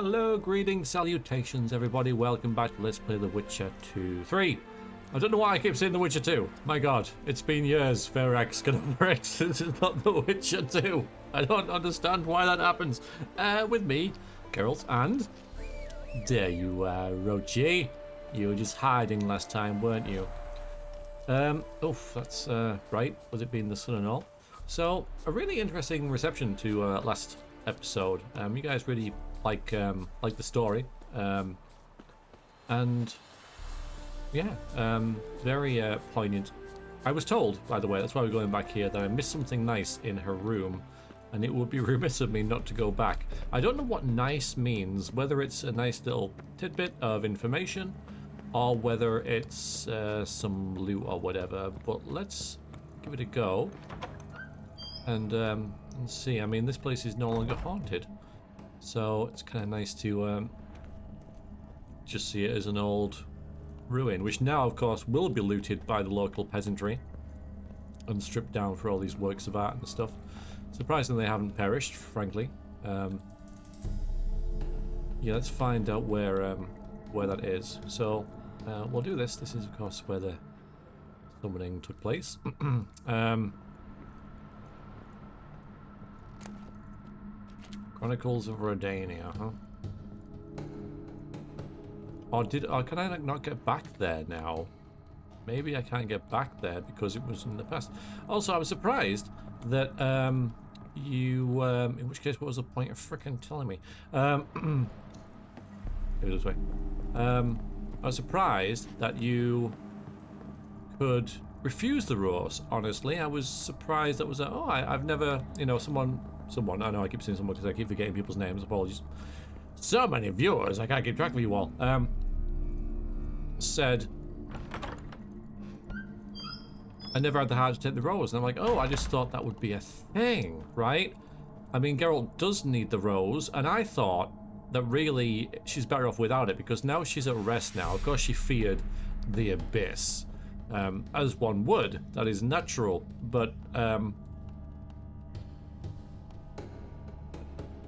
Hello, greetings, salutations, everybody. Welcome back to Let's Play The Witcher 2. 3. I don't know why I keep saying The Witcher 2. My god, it's been years, Fairx, get over it. This is not The Witcher 2. I don't understand why that happens. With me, Geralt, and... There you are, Rochi. You were just hiding last time, weren't you? Oof, that's, right, with it being the sun and all. So, a really interesting reception to, last episode. You guys really like the story, and yeah, very poignant. I was told, by the way, that's why we're going back here, that I missed something nice in her room, and it would be remiss of me not to go back. I don't know what nice means, whether it's a nice little tidbit of information or whether it's some loot or whatever, but let's give it a go and see. I mean, this place is no longer haunted, so it's kind of nice to just see it as an old ruin, which now, of course, will be looted by the local peasantry and stripped down for all these works of art and stuff. Surprisingly, they haven't perished, frankly. Yeah, let's find out where that is. So we'll do this. This is, of course, where the summoning took place. Chronicles of Redania, huh? Or can I not get back there now? Maybe I can't get back there because it was in the past. Also, I was surprised that in which case, what was the point of frickin' telling me? Maybe this way. I was surprised that you could refuse the rose. Honestly, I was surprised that was I've never, you know, someone. I know I keep saying someone because I keep forgetting people's names. Apologies. So many viewers, I can't keep track of you all. Said I never had the heart to take the rose, and I'm like, oh, I just thought that would be a thing, right? I mean, Geralt does need the rose, and I thought that really she's better off without it because now she's at rest. Now, of course, she feared the abyss, as one would. That is natural, but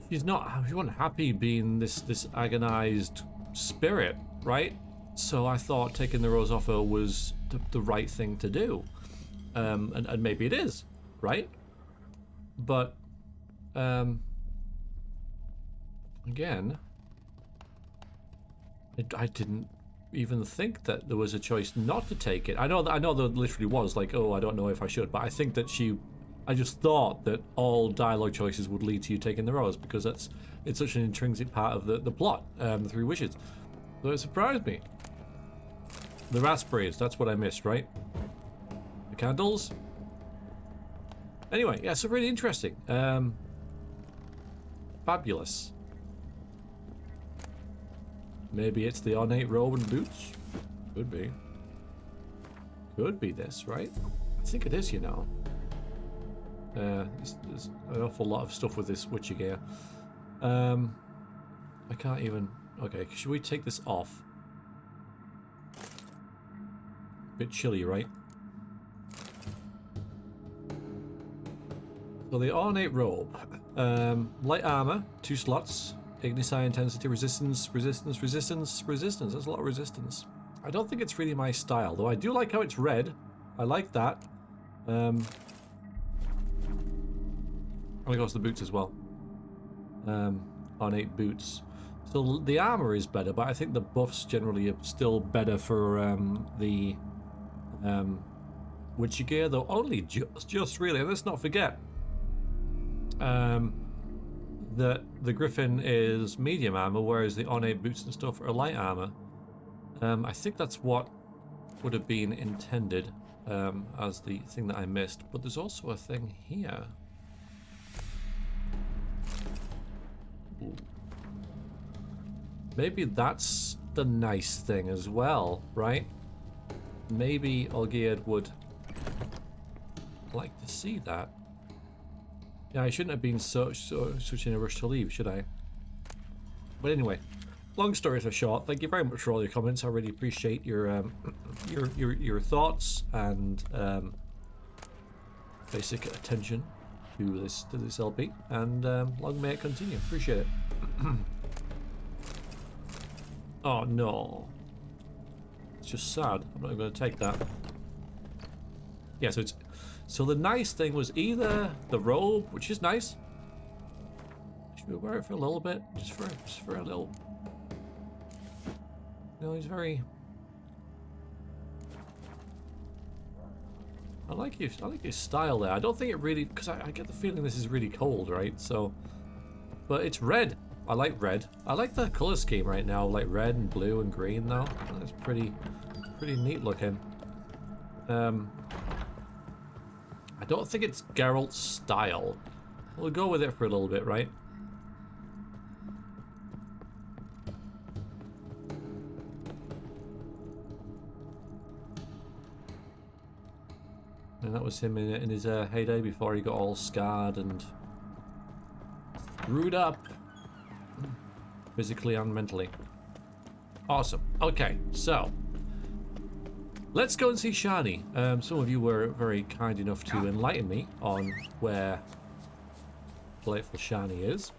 she wasn't happy being this agonized spirit, right? So I thought taking the rose off her was the right thing to do, and maybe it is, right? But again, I didn't even think that there was a choice not to take it. I know there literally was, like, oh, I don't know if I should, but I think that I just thought that all dialogue choices would lead to you taking the rose because it's such an intrinsic part of the plot, the three wishes. So it surprised me. The raspberries, that's what I missed, right? The candles? Anyway, yeah, so really interesting. Fabulous. Maybe it's the ornate robe and boots? Could be. Could be this, right? I think it is, you know. There's an awful lot of stuff with this witcher gear. I can't even... Okay, should we take this off? Bit chilly, right? So the ornate robe. Light armor, 2 slots. Ignici intensity, resistance. That's a lot of resistance. I don't think it's really my style, though I do like how it's red. I like that. And of course the boots as well. Ornate boots. So the armor is better, but I think the buffs generally are still better for the witcher gear, though only just really. And let's not forget that the griffin is medium armor, whereas the ornate boots and stuff are light armor. I think that's what would have been intended as the thing that I missed. But there's also a thing here. Ooh. Maybe that's the nice thing as well, right? Maybe Olgierd would like to see that. Yeah, I shouldn't have been such in a rush to leave, should I? But anyway, long story short, thank you very much for all your comments. I really appreciate your thoughts and basic attention to this LP, and long may it continue. Appreciate it. Oh no. It's just sad. I'm not even going to take that. Yeah, so it's... So the nice thing was either the robe, which is nice. Should we wear it for a little bit? Just for a little... No, he's very... I like his style there. I don't think it really... Because I get the feeling this is really cold, right? So... But it's red. I like red. I like the color scheme right now, like red and blue and green though. That's pretty neat looking. I don't think it's Geralt's style. We'll go with it for a little bit, right? And that was him in his heyday before he got all scarred and screwed up. Physically and mentally. Awesome. Okay, so let's go and see Shani. Some of you were very kind enough to enlighten me on where Playful Shani is.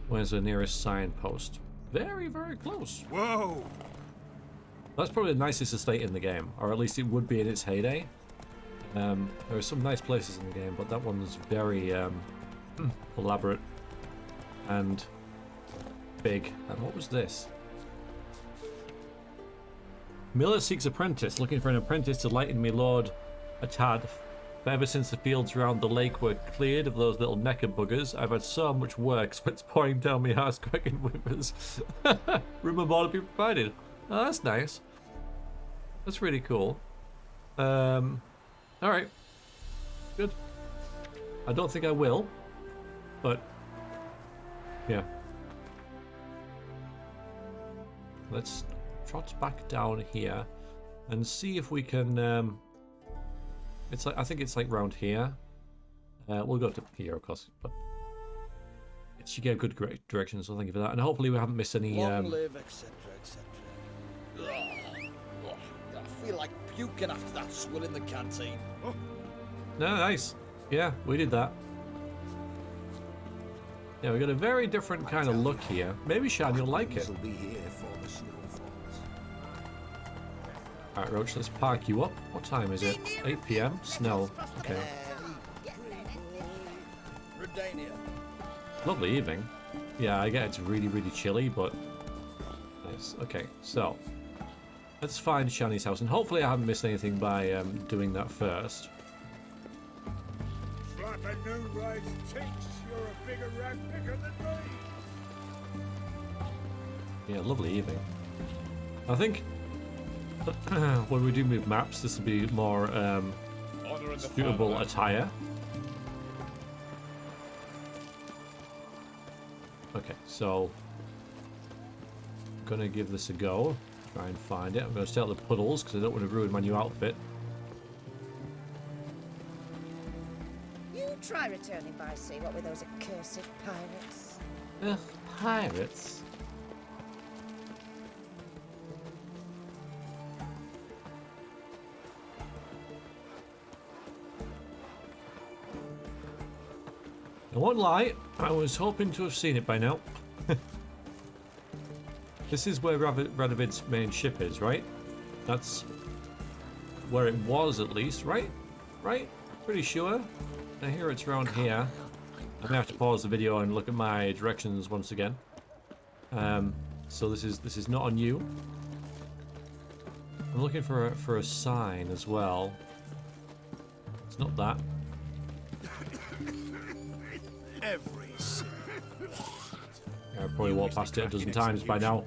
Where's the nearest signpost? Very, very close. Whoa! That's probably the nicest estate in the game, or at least it would be in its heyday. There are some nice places in the game, but that one's very elaborate and big. And what was this? Miller seeks apprentice, looking for an apprentice to lighten me lord a tad. But ever since the fields around the lake were cleared of those little necker buggers, I've had so much work, sweat's pouring down my ass, cracking whimpers. Room and board to be provided. Oh, that's nice. That's really cool. Alright. Good. I don't think I will, but yeah. Let's trot back down here and see if we can it's like, I think it's like round here. We'll go to here, of course, but she gave good directions, so thank you for that. And hopefully we haven't missed any Long live, etc., etc. I feel like puking after that swill in the canteen. Oh. No, nice. Yeah, we did that. Yeah, we got a very different kind of look here. Maybe Shan, you'll like it. Alright, Roach, let's park you up. What time is it? 8 PM? Snow. Okay. Lovely evening. Yeah, I get it's really, really chilly, but nice. Okay, so let's find Shani's house, and hopefully I haven't missed anything by doing that first. Slap a new rise takes. You're a bigger rat picker than me. Yeah, lovely evening. I think when we do move maps, this will be more suitable attire. Okay, so I'm gonna give this a go. Try and find it. I'm gonna stay out the puddles because I don't want to ruin my new outfit. You try returning by sea, what with those accursed pirates. Ugh, pirates. I won't lie, I was hoping to have seen it by now. This is where Radovid's main ship is, right? That's where it was, at least, right? Right? Pretty sure. I hear it's around here. I'm gonna have to pause the video and look at my directions once again. So this is not on you. I'm looking for a sign as well. It's not that. Yeah, I've probably walked past it a dozen times by now.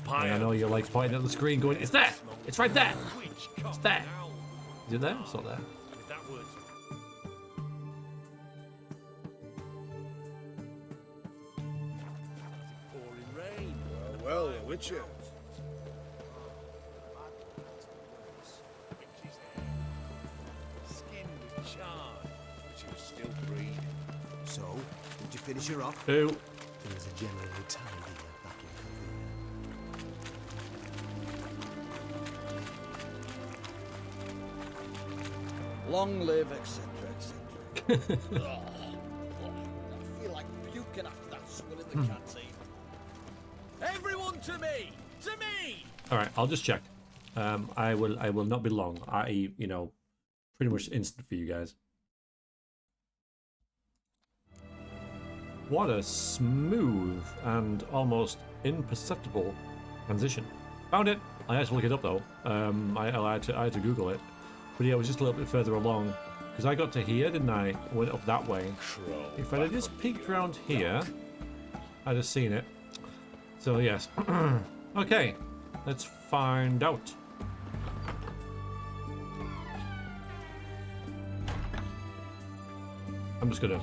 And I know you're like pointing at the screen going, it's there! It's right there! It's there! Is it there? It's not there. Well, Witcher. Skin was charred, but she was still breathing. So, did you finish her off? Ew. Things are generally tidier back in Long live, etc., etc. I feel like puking after that swill in the the canteen. Everyone to me! To me! All right, I'll just check. I will not be long. You know, pretty much instant for you guys. What a smooth and almost imperceptible transition. Found it. I had to look it up though. I had to Google it. But yeah, it was just a little bit further along because I got to here, didn't I? Went up that way. If I had just peeked around here, I'd have seen it. So yes. Okay, let's find out. I'm just gonna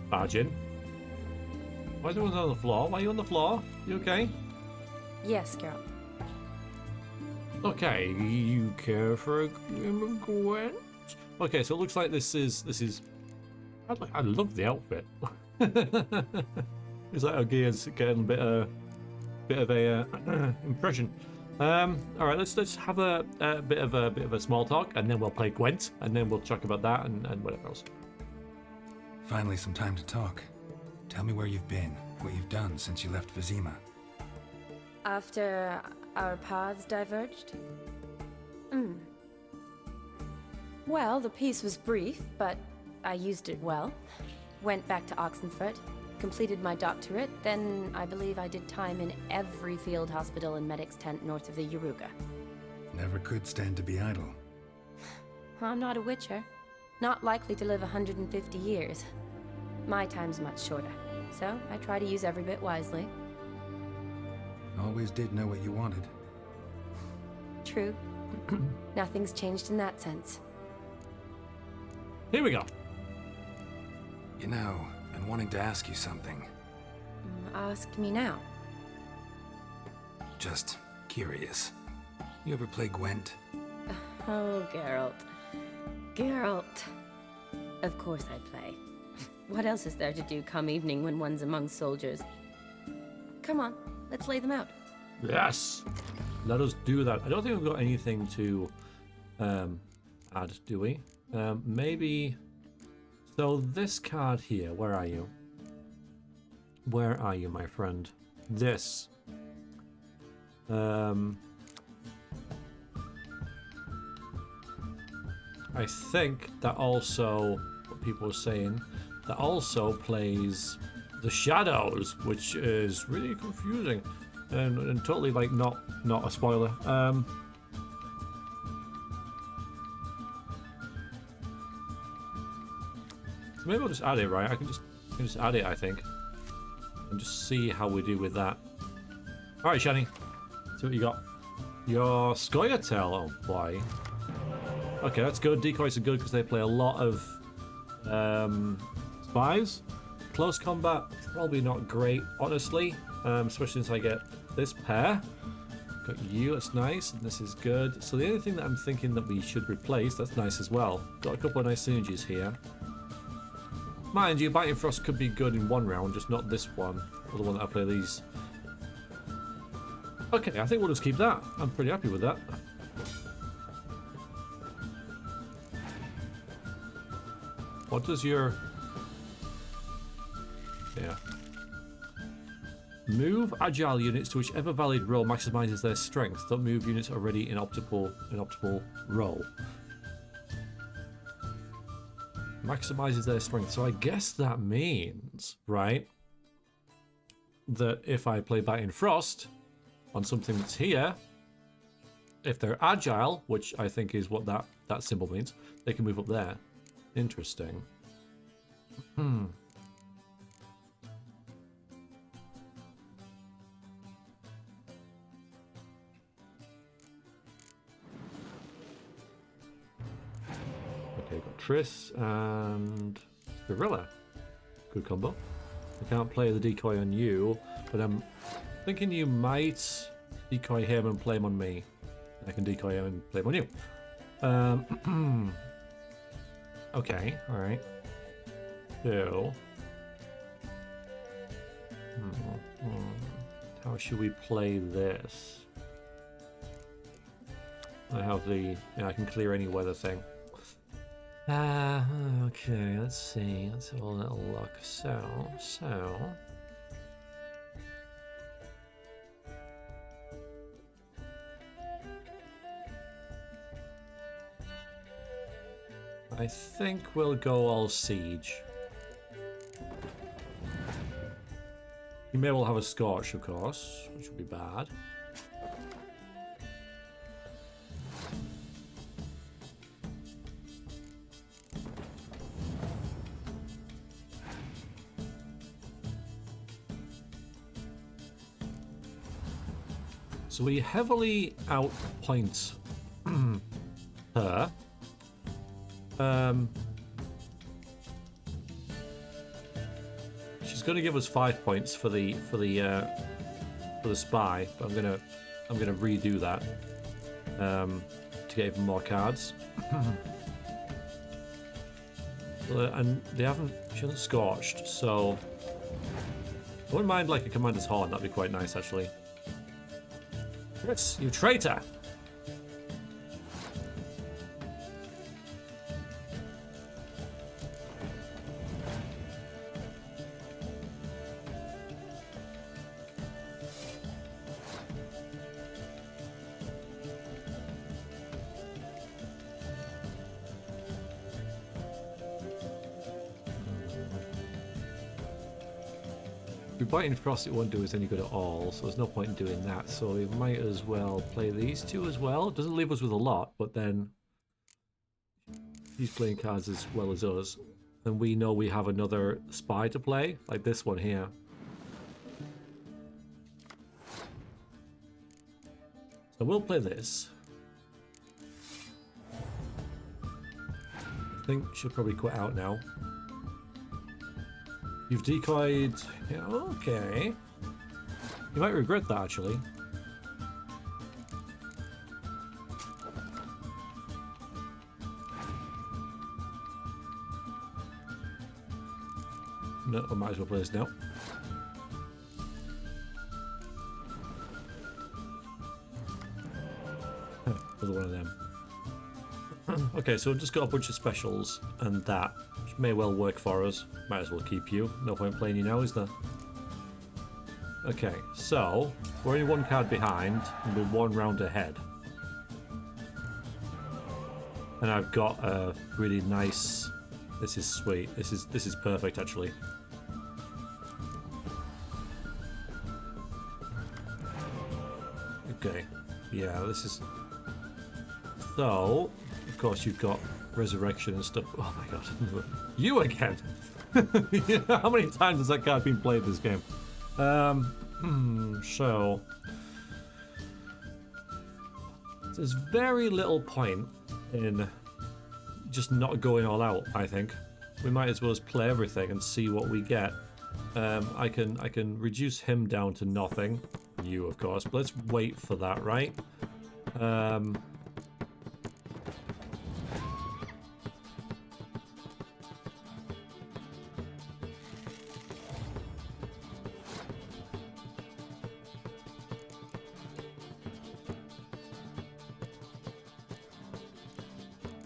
barge in. Why is everyone on the floor? Why are you on the floor? You okay? Yes, Carol. Okay, you care for a game of Gwent? Okay, so it looks like this is. I love the outfit. It's like our gear's getting a bit of a impression. All right, let's have a bit of a small talk, and then we'll play Gwent, and then we'll talk about that and whatever else. Finally, some time to talk. Tell me where you've been, what you've done since you left Vizima. After our paths diverged? Well, the peace was brief, but I used it well. Went back to Oxenfurt, completed my doctorate, then I believe I did time in every field hospital and medic's tent north of the Yaruga. Never could stand to be idle. I'm not a witcher. Not likely to live 150 years. My time's much shorter, so I try to use every bit wisely. Always did know what you wanted. True. Nothing's changed in that sense. Here we go. You know, been wanting to ask you something. Ask me now. Just curious. You ever play Gwent? Oh, Geralt. Geralt. Of course I play. What else is there to do come evening when one's among soldiers? Come on, let's lay them out. Yes, let us do that. I don't think we've got anything to add, do we? Maybe. So this card here, where are you? Where are you, my friend? This. I think that also, what people were saying, that also plays the shadows, which is really confusing and totally like not a spoiler. So maybe I'll just add it, right? I can just add it, I think, and just see how we do with that. All right, Shani, see what you got. Your Scoia'tael, oh boy. Okay, that's good. Decoys are good because they play a lot of spies. Close combat, probably not great, honestly. Especially since I get this pair. Got you, that's nice, and this is good. So the only thing that I'm thinking that we should replace, that's nice as well. Got a couple of nice synergies here. Mind you, Biting Frost could be good in one round, just not this one, or the one that I play these. Okay, I think we'll just keep that. I'm pretty happy with that. What does your... Yeah. Move agile units to whichever valid roll maximizes their strength. Don't move units already in optimal roll. Maximizes their strength. So I guess that means, right, that if I play Biting Frost on something that's here, if they're agile, which I think is what that symbol means, they can move up there. Interesting. Okay, got Triss and Gorilla. Good combo. I can't play the decoy on you, but I'm thinking you might decoy him and play him on me. I can decoy him and play him on you. Okay, alright. So... how should we play this? I have the... Yeah, I can clear any weather thing. Okay, let's see. Let's have a little look. So. I think we'll go all siege. You may well have a scorch, of course, which would be bad. So we heavily outpoint her. She's going to give us 5 points for the spy, but I'm gonna redo that to get even more cards. And she hasn't scorched, so I wouldn't mind like a commander's horn. That'd be quite nice, actually. Yes, you traitor! If we bite in frost, it won't do us any good at all, so there's no point in doing that. So we might as well play these two as well. It doesn't leave us with a lot, but then he's playing cards as well as us. And we know we have another spy to play, like this one here. So we'll play this. I think she'll probably quit out now. You've decoyed... Yeah, okay. You might regret that, actually. No, I might as well play this now. Another one of them. Okay, so we've just got a bunch of specials and that, which may well work for us. Might as well keep you. No point playing you now, is there? Okay, so we're only one card behind and we're one round ahead. And I've got a really nice... This is sweet. This is perfect, actually. Okay, yeah, this is... So, of course, you've got resurrection and stuff. Oh my god. You again! How many times has that card been played this game? So... There's very little point in just not going all out, I think. We might as well just play everything and see what we get. I can reduce him down to nothing. You, of course, but let's wait for that, right?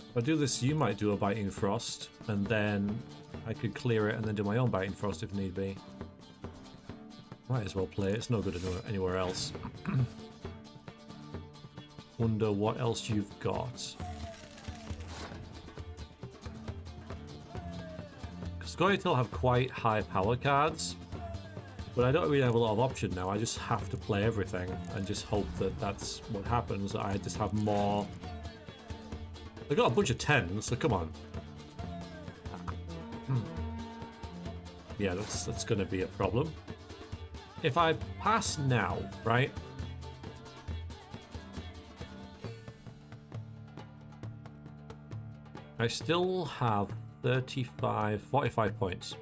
If I do this, you might do a Biting Frost, and then I could clear it and then do my own Biting Frost if need be. Might as well play it, it's no good anywhere else. Wonder what else you've got. Scoia'tael have quite high power cards, but I don't really have a lot of option now. I just have to play everything and just hope that that's what happens, that I just have more... I got a bunch of 10s, so come on. Yeah, that's going to be a problem. If I pass now, right? I still have 45 points.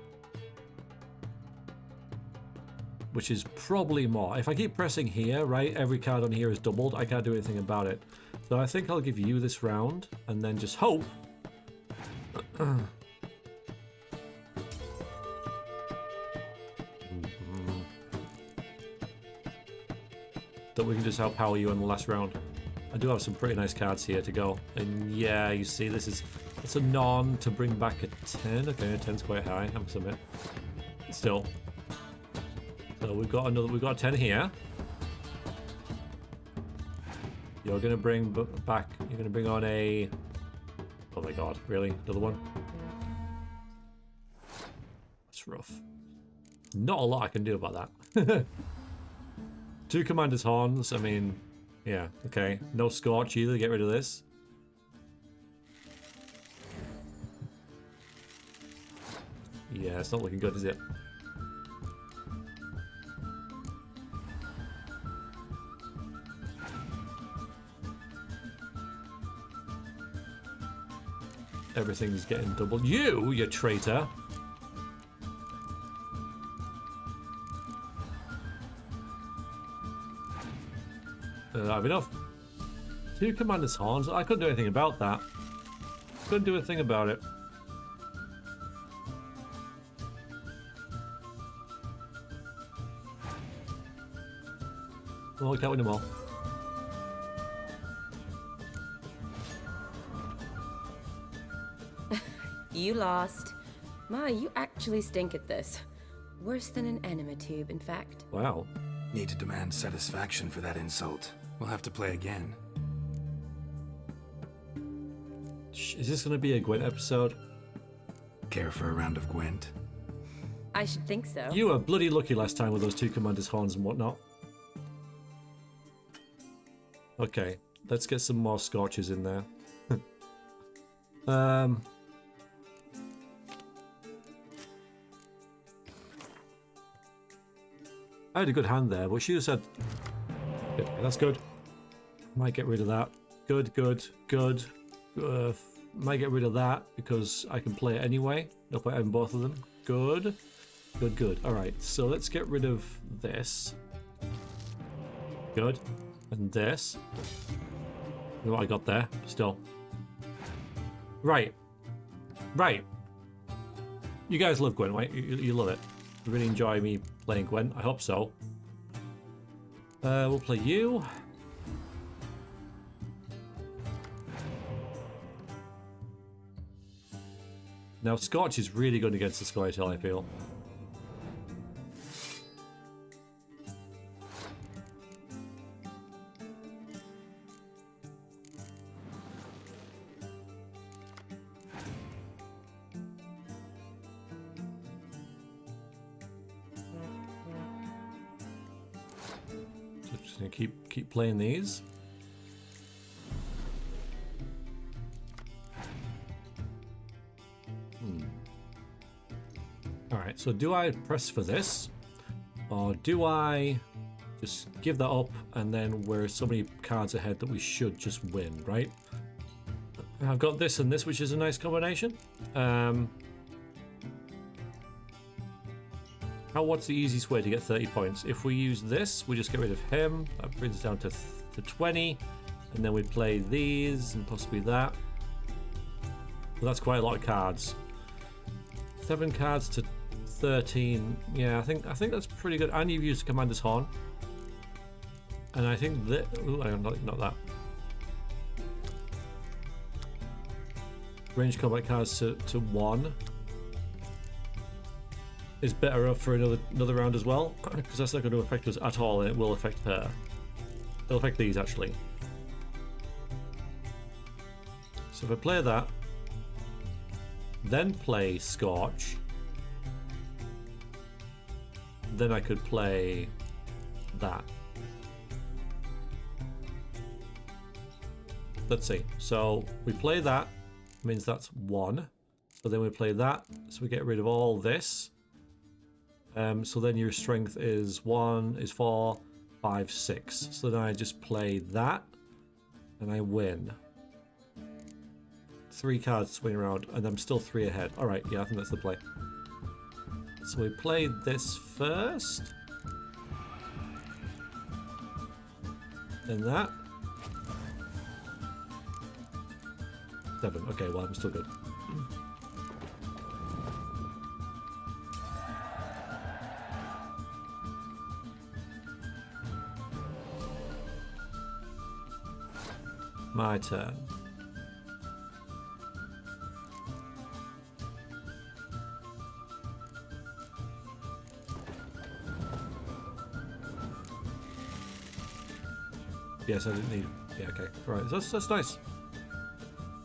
Which is probably more. If I keep pressing here, right, every card on here is doubled. I can't do anything about it. So I think I'll give you this round, and then just hope that we can just outpower you in the last round. I do have some pretty nice cards here to go. And yeah, you see, this is It's a non to bring back a 10. Okay, a 10's quite high, I must admit. Still. So we've got a 10 here. You're gonna bring back, you're gonna bring on a, oh my god, really? Another one? That's rough. Not a lot I can do about that. 2 Commander's Horns, I mean, yeah, okay. No Scorch either, get rid of this. Yeah, it's not looking good, is it? Everything's getting doubled. You traitor! I have enough. 2 Commander's Horns. I couldn't do anything about that. Couldn't do a thing about it. Well, can't win them all. You lost. My, you actually stink at this. Worse than an enema tube, in fact. Wow. Need to demand satisfaction for that insult. We'll have to play again. Is this going to be a Gwent episode? Care for a round of Gwent? I should think so. You were bloody lucky last time with those 2 Commander's Horns and whatnot. Okay, let's get some more Scorches in there. I had a good hand there, but she just said, yeah, that's good. Might get rid of that. Good. Might get rid of that because I can play it anyway. No point having both of them. Good. Alright, so let's get rid of this. Good. And this. You know what I got there? Still. Right. You guys love Gwent, right? You love it. You really enjoy me playing Gwent. I hope so. We'll play you. Now, Scorch is really good against the Scoia'tael, I feel. Just gonna keep playing these. Alright, so do I press for this? Or do I just give that up and then we're so many cards ahead that we should just win, right? I've got this and this, which is a nice combination. What's the easiest way to get 30 points? If we use this, we just get rid of him. That brings us down to 20. And then we play these and possibly that. Well, that's quite a lot of cards. 7 cards to 13. Yeah, I think that's pretty good. And you've used Commander's Horn. And I think that... Ooh, not that. Range combat cards to 1 is better up for another round as well, because that's not going to affect us at all, and it will affect her. It'll affect these, actually. So if I play that, then play Scorch, then I could play that. Let's see. So we play that, means that's 1. So then we play that, so we get rid of all this. So then your strength is 4, 5, 6. So then I just play that, and I win. 3 cards swing around, and I'm still 3 ahead. Alright, yeah, I think that's the play. So we played this first. Then that. 7. Okay, well, I'm still good. My turn. Yes, I didn't need... Yeah, okay. Right, that's nice.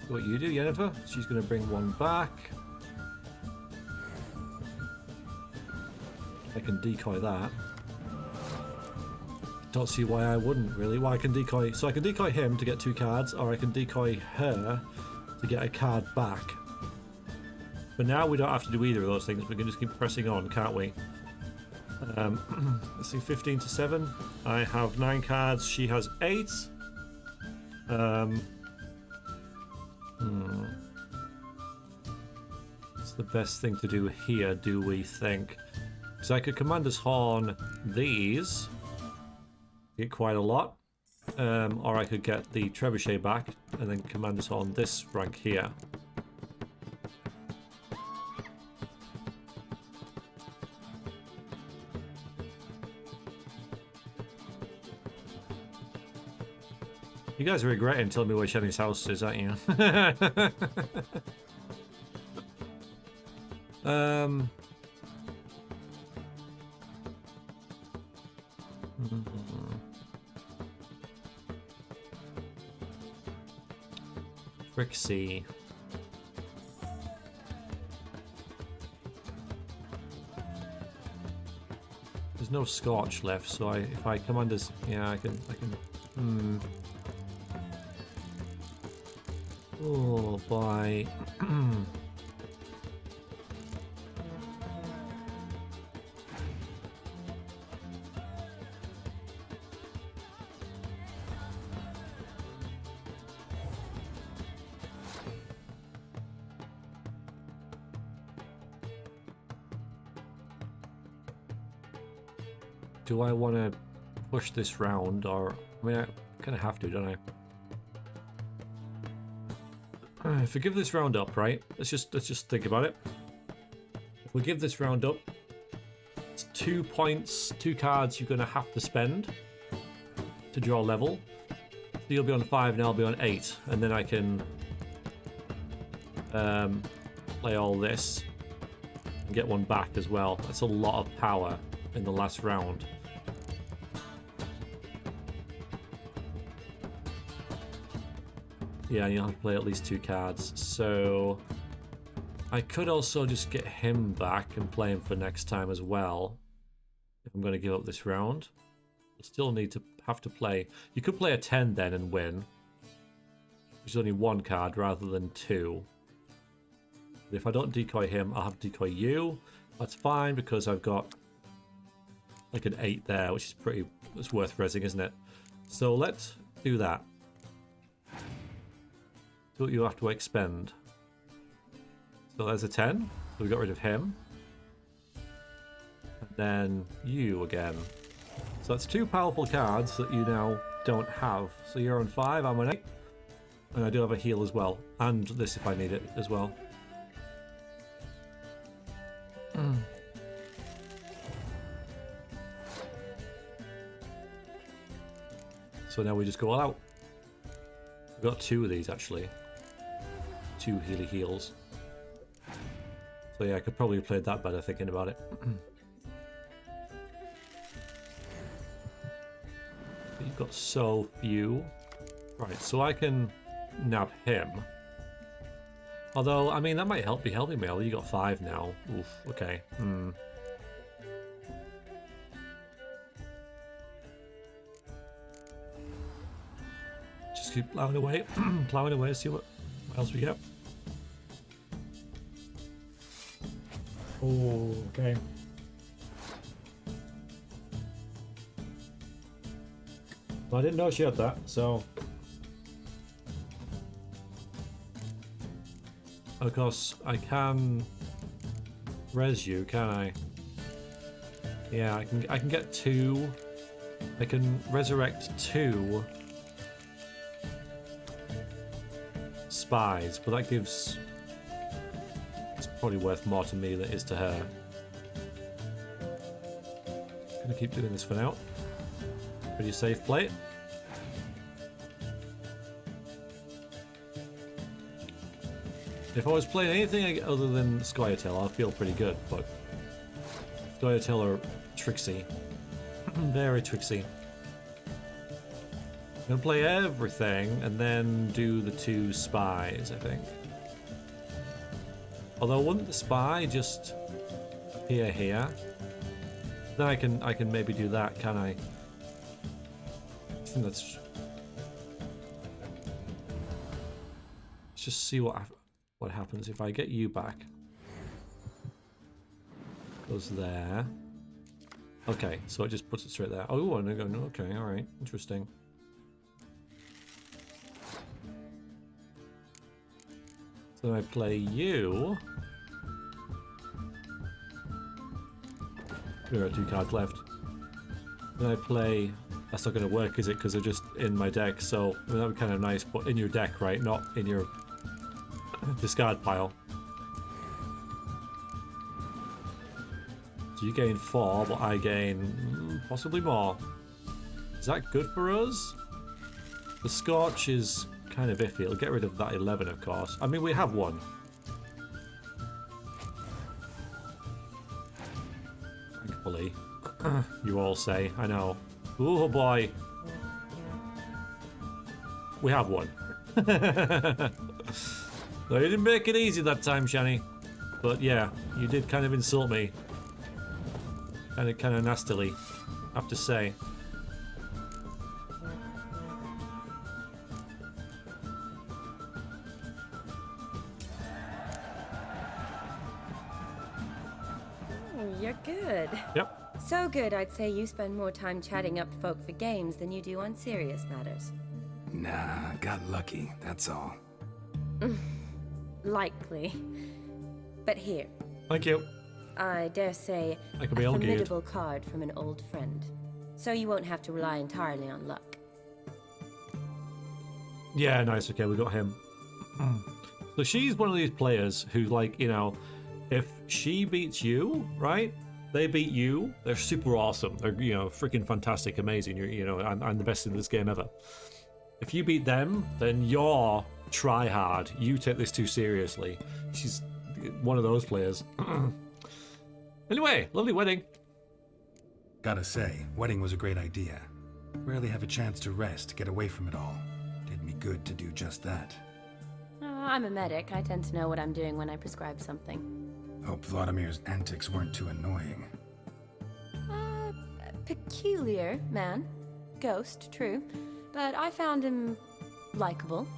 What you do, Yennefer? She's going to bring one back. I can decoy that. Don't see why I wouldn't, really. Why I can decoy... So I can decoy him to get 2 cards, or I can decoy her to get a card back. But now we don't have to do either of those things. We can just keep pressing on, can't we? Let's see, 15 to 7. I have 9 cards. She has 8. What's the best thing to do here, do we think? Because I could Commander's Horn these. Get quite a lot. Or I could get the Trebuchet back and then Commander's Horn this rank here. You guys are regretting telling me where Shenny's house is, aren't you? Trixie. There's no Scorch left, so if I command as... Yeah, I can... Oh, boy. Do I want to push this round, or... I mean, I kind of have to, don't I? If we give this round up, right? Let's just think about it. If we give this round up, it's 2 points, 2 cards you're going to have to spend to draw level. So you'll be on 5 and I'll be on 8, and then I can play all this and get one back as well. That's a lot of power in the last round. Yeah, and you'll have to play at least 2 cards. So I could also just get him back and play him for next time as well. If I'm going to give up this round. You'll still need to have to play. You could play a 10 then and win. Which is only 1 card rather than 2. But if I don't decoy him, I'll have to decoy you. That's fine because I've got like an 8 there, which is pretty... It's worth rezzing, isn't it? So let's do that. So you have to expend. So there's a 10. So we got rid of him. And then you again. So that's 2 powerful cards that you now don't have. So you're on 5, I'm on 8. And I do have a heal as well. And this if I need it as well. So now we just go all out. We've got 2 of these actually. 2 Healy heals. So yeah, I could probably have played that better thinking about it. You've got so few. Right, so I can nab him. Although, I mean, that might be helping me. You got 5 now. Oof, okay. Just keep plowing away. Plowing away, see what else we get. Oh, okay. Well, I didn't know she had that, so... Of course, I can res you, can I? Yeah, I can get 2. I can resurrect 2 spies, but that gives... It's probably worth more to me than it is to her. Gonna keep doing this for now. Pretty safe play. If I was playing anything other than Scoia'tael, I'd feel pretty good, but Scoia'tael are tricksy. Very tricksy. I'm gonna play everything and then do the 2 spies, I think. Although wouldn't the spy just appear here? Then I can maybe do that, can I? I think that's. Let's just see what happens if I get you back. Goes there. Okay, so it just puts it straight there. Oh, and I go, okay, all right, interesting. So I play you. There are 2 cards left. Then I play. That's not going to work, is it? Because they're just in my deck. So I mean, that would be kind of nice, but in your deck, right? Not in your discard pile. So you gain 4, but I gain possibly more. Is that good for us? The Scorch is kind of iffy. It'll get rid of that 11, of course. I mean, we have 1. Thankfully. You all say. I know. Oh boy. We have 1. No, you didn't make it easy that time, Shani. But yeah, you did kind of insult me. Kind of nastily, I have to say. You're good. Yep. So good, I'd say you spend more time chatting up folk for games than you do on serious matters. Nah, got lucky, that's all. Likely. But here, Thank you. I dare say, I a can be all geared. formidable card from an old friend. So you won't have to rely entirely on luck. Yeah, nice. Okay, we got him. So she's one of these players who, like, you know, if she beats you, right? They beat you. They're super awesome. They're, you know, freaking fantastic, amazing. You're, you know, I'm the best in this game ever. If you beat them, then you're try hard. You take this too seriously. She's one of those players. Anyway, lovely wedding. Gotta say, wedding was a great idea. Rarely have a chance to rest, get away from it all. Did me good to do just that. I'm a medic. I tend to know what I'm doing when I prescribe something. Hope Vladimir's antics weren't too annoying. Peculiar man. Ghost, true. But I found him likable.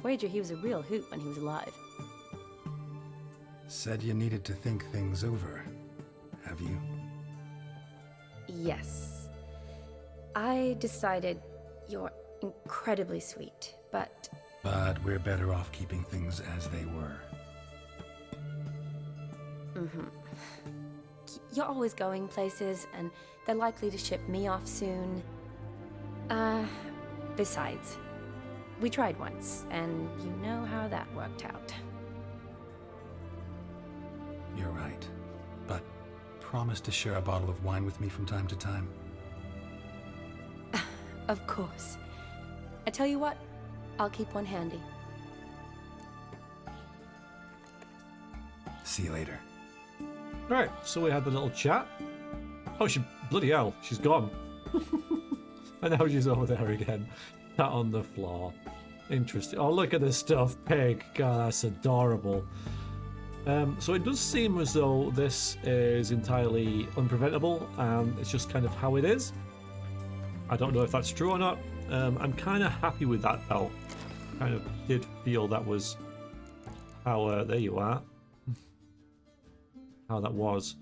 Wager he was a real hoot when he was alive. Said you needed to think things over. Have you? Yes. I decided you're incredibly sweet, but But we're better off keeping things as they were. you're always going places, and they're likely to ship me off soon. Besides, we tried once, and you know how that worked out. You're right. But promise to share a bottle of wine with me from time to time. Of course. I tell you what, I'll keep one handy. See you later. Right, so we had the little chat. Oh, bloody hell, she's gone. And now she's over there again, sat on the floor. Interesting. Oh, look at this stuffed pig. God, that's adorable. So it does seem as though this is entirely unpreventable, and it's just kind of how it is. I don't know if that's true or not. I'm kind of happy with that, though. Kind of did feel that was how, there you are. How that was.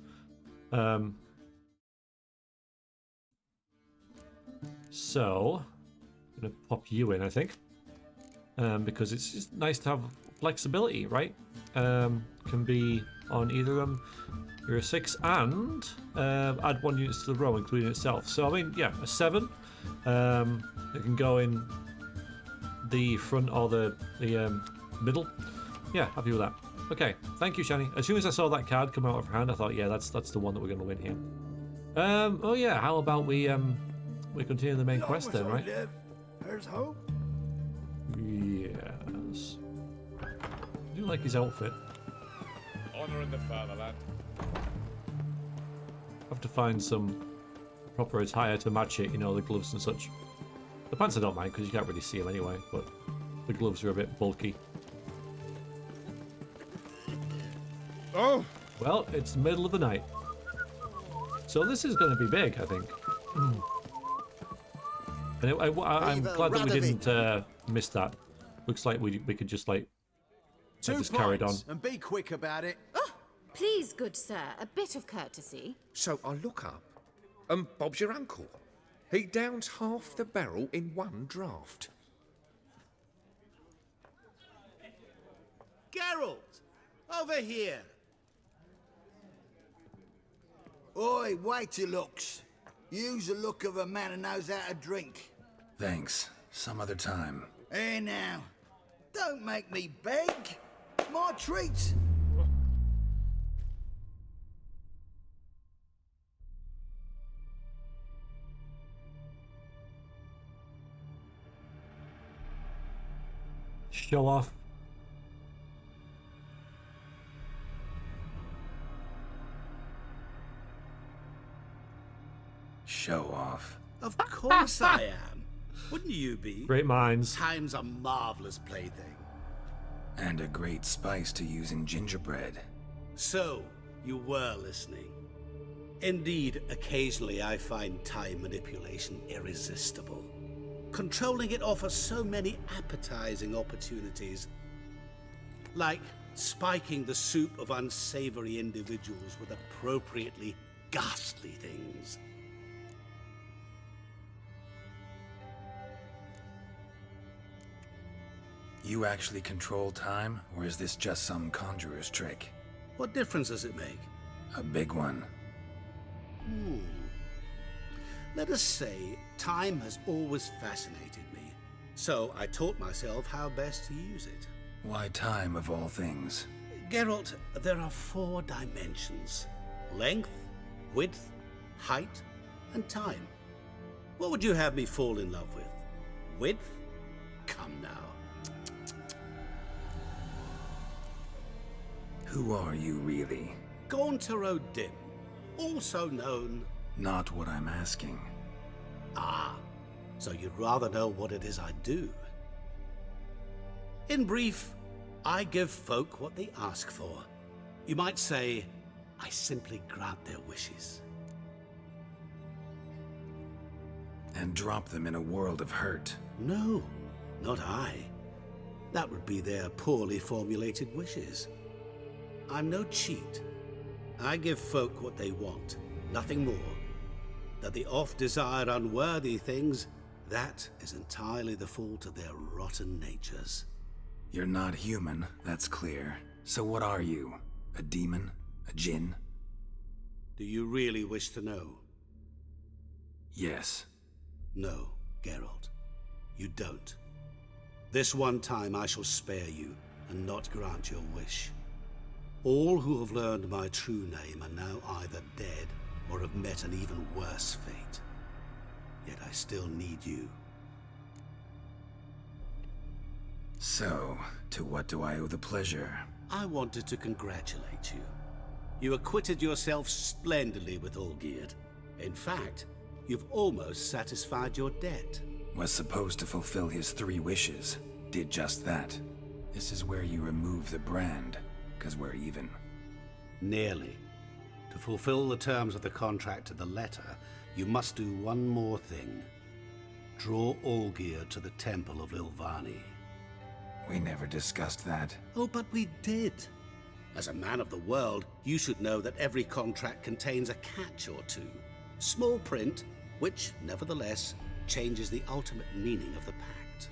So, I'm going to pop you in, I think. Because it's just nice to have flexibility, right? Can be on either of them. You're a 6 and add 1 unit to the row, including itself. So, I mean, yeah, a 7. It can go in the front or the middle. Yeah, happy with that. Okay, thank you, Shani. As soon as I saw that card come out of her hand, I thought, yeah, that's the one that we're going to win here. Oh yeah, how about we continue the main quest then, right? There's hope. Yes. I do like his outfit. Honor in the fatherland. Have to find some proper attire to match it, you know, the gloves and such. The pants I don't mind because you can't really see them anyway, but the gloves are a bit bulky. Oh! Well, it's the middle of the night. So this is going to be big, I think. And I'm glad that we didn't miss that. Looks like we could just like just carried on. And be quick about it. Oh, please, good sir, a bit of courtesy. So I look up, and Bob's your uncle. He downs half the barrel in one draught. Geralt, over here. Oi, wait your looks. Use the look of a man who knows how to drink. Thanks. Some other time. Here now. Don't make me beg. It's my treat. Show off. Show off. Of course I am. Wouldn't you be? Great minds. Time's a marvelous plaything. And a great spice to use in gingerbread. So, you were listening. Indeed, occasionally I find time manipulation irresistible. Controlling it offers so many appetizing opportunities. Like spiking the soup of unsavory individuals with appropriately ghastly things. You actually control time, or is this just some conjurer's trick? What difference does it make? A big one. Let us say, time has always fascinated me. So I taught myself how best to use it. Why time, of all things? Geralt, there are 4 dimensions. Length, width, height, and time. What would you have me fall in love with? Width? Come now. Who are you, really? Gauntero Dim, also known... Not what I'm asking. Ah, so you'd rather know what it is I do. In brief, I give folk what they ask for. You might say, I simply grant their wishes. And drop them in a world of hurt. No, not I. That would be their poorly formulated wishes. I'm no cheat. I give folk what they want, nothing more. That they oft desire unworthy things, that is entirely the fault of their rotten natures. You're not human, that's clear. So what are you? A demon? A djinn? Do you really wish to know? Yes. No, Geralt. You don't. This one time I shall spare you, and not grant your wish. All who have learned my true name are now either dead or have met an even worse fate. Yet I still need you. So, to what do I owe the pleasure? I wanted to congratulate you. You acquitted yourself splendidly with Olgierd. In fact, you've almost satisfied your debt. Was supposed to fulfill his 3 wishes. Did just that. This is where you remove the brand, 'cause we're even. Nearly. To fulfill the terms of the contract to the letter, you must do one more thing. Draw Olgierd to the Temple of Lilvani. We never discussed that. Oh, but we did. As a man of the world, you should know that every contract contains a catch or two. Small print, which, nevertheless, changes the ultimate meaning of the pact.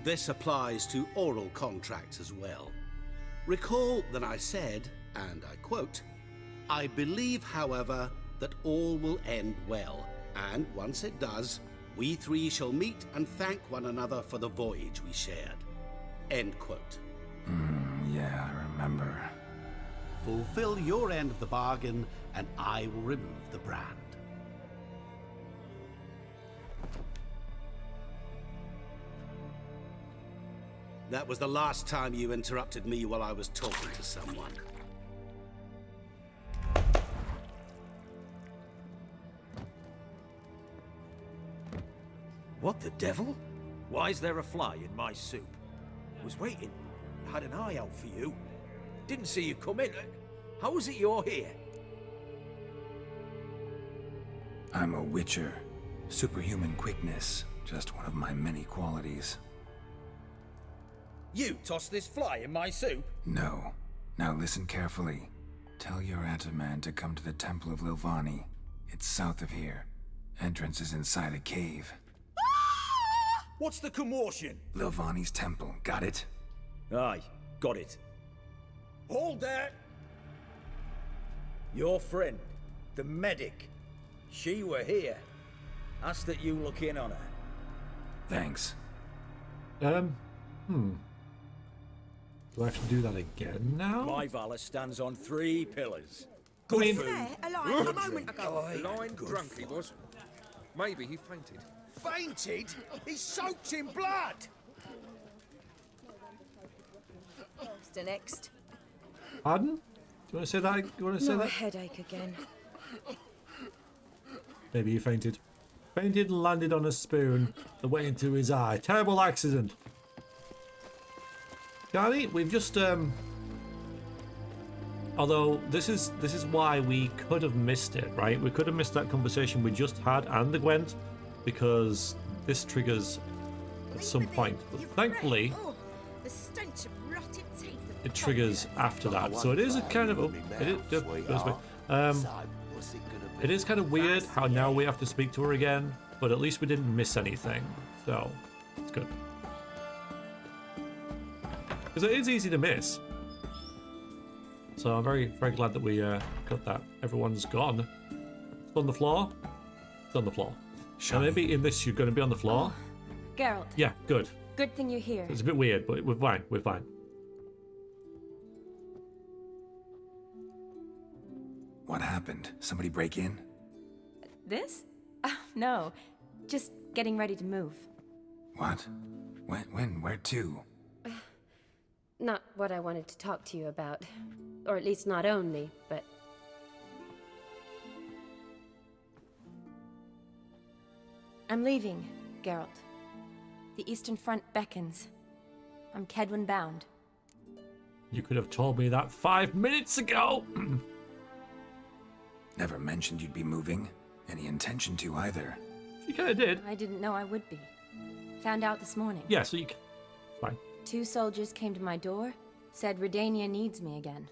This applies to oral contracts as well. Recall that I said, and I quote, I believe, however, that all will end well, and once it does, we 3 shall meet and thank one another for the voyage we shared. End quote. Yeah, I remember. Fulfill your end of the bargain, and I will remove the brand. That was the last time you interrupted me while I was talking to someone. What the devil? Why is there a fly in my soup? Was waiting. Had an eye out for you. Didn't see you come in. How is it you're here? I'm a witcher. Superhuman quickness, just one of my many qualities. You tossed this fly in my soup? No. Now listen carefully. Tell your Ataman to come to the Temple of Lilvani. It's south of here. Entrance is inside a cave. What's the commotion? Lilvani's temple, got it? Aye, got it. Hold there! Your friend, the medic, she were here. Ask that you look in on her. Thanks. Do I have to do that again now? My valor stands on 3 pillars. I mean, Alive a moment ago. Blind drunk he was. Maybe he fainted. Fainted? He's soaked in blood! The next. pardon? Do you want to say that? You want to say No, a that? headache again. Maybe he fainted. Fainted and landed on a spoon that went into his eye. Terrible accident. Charlie, we've just although this is why we could have missed it, right? We could have missed that conversation we just had and the Gwent, because this triggers at some point. But thankfully, Oh, the stench of rotted teeth. it triggers after that. So it is a kind of it is kind of weird how now we have to speak to her again, but at least we didn't miss anything. So it's good. Because it is easy to miss. So I'm very, very glad that we got that. Everyone's gone. It's on the floor. It's on the floor. So maybe in this you're going to be on the floor. Geralt, Yeah, good. good thing you're here. It's a bit weird, but we're fine. We're fine. What happened? Somebody break in? This? No, just getting ready to move. What? When? Where to? Not what I wanted to talk to you about. Or at least not only, but... I'm leaving, Geralt. The Eastern Front beckons. I'm Kedwin bound. You could have told me that 5 minutes ago. Never mentioned you'd be moving. Any intention to either. You kind of did. I didn't know I would be. Found out this morning. Yeah, so you can... Fine. 2 soldiers came to my door, said Redania needs me again.